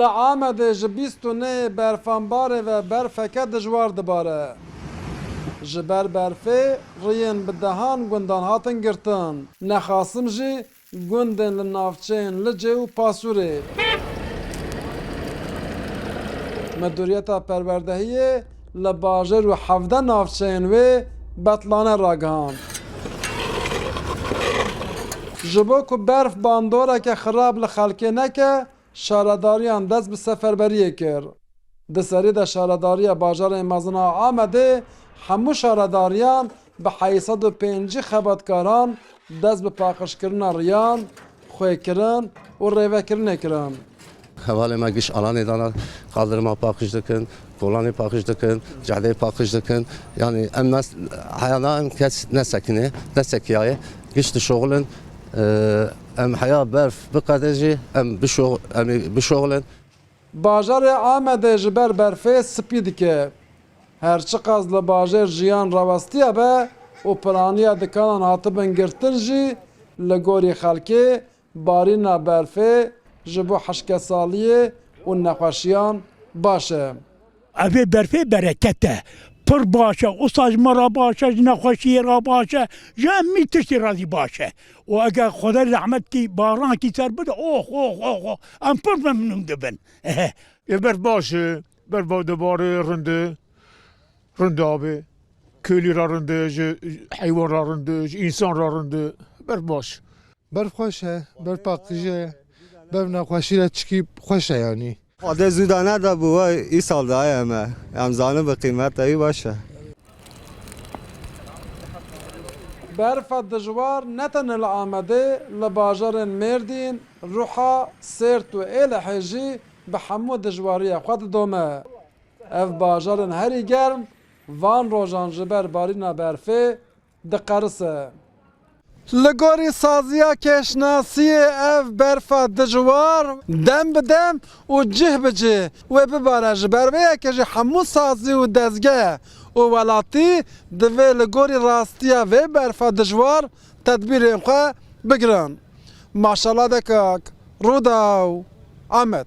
لعامده جبیستونه برفانباره و برفکه دجوار دباره. جبر برفه ریین بدهان گندان هاتن گرتن. نخاسم جی گندن لنافچین لجه و پاسوره. مدوریتا پروردهیه لباجر و حفده نافچین و بطلانه راگهان. جبو که برف باندوره که خراب لخلکه نکه شارداریان دست به سفربریه کر. دسری ده شارداری باجر مزنا آمده همو شارداریان به 805 خباتکاران دست به پاکش کردن ریان، خوی کردن و ریوه کردن کردن. حوالی ما گیش آلانی دانا kaldırıma pakış dikın, kolani pakış dikın, cadde pakış dikın. Yani em nas hayana em kes ne sakine, ne sekiyaye. Gişti şoğulun em haya berf bikadeci em bişoğulun. Bajarê Amedê ji ber berfê spî dike. Herçi qas li bajar jiyan rawastiye be û piraniya dikanan hatibin girtin jî li gorî xelkê barîna berfê ji bo heşkesaliyê û nexweşiyan baş e. Evê berfê bereket e. Pir baş e, usajma ra baş e, nexweşiyê ra baş e, ji hemî tiştî razî baş e. û eger Xwedê rehmet kî barankî ser bide, em pir memnûn dibin. Berf baş e, berf debarê rinde abi. Köylü ra rinde, heyvan ra rinde, insan ra rinde. Berf baş. برف خوشه برف پاکیزه برف نخوشی چکی خوشه یعنی خدا زودانه دا بوا ای سال دای همه امزانه به قیمت ای باشه Berfa dijwar ne tenê li Amedê li bajarên Mêrdîn, Ruha, Sêrt û Êlihê jî bi hemû dijwariya xwe didome. Ev bajarên herî germ van rojan ji ber barîna berfê diqerise. Li gorî saziya kêşnasiyê ev berfa dijwar dem bi dem û cih bi cih wê bibare ji ber vê yekê jî hemû sazî û dezgeh û welatî divê li gorî rastiya vê berfa dijwar tedbîrên xwe bigirin. Maşallah dekak, Rûdaw, Amed.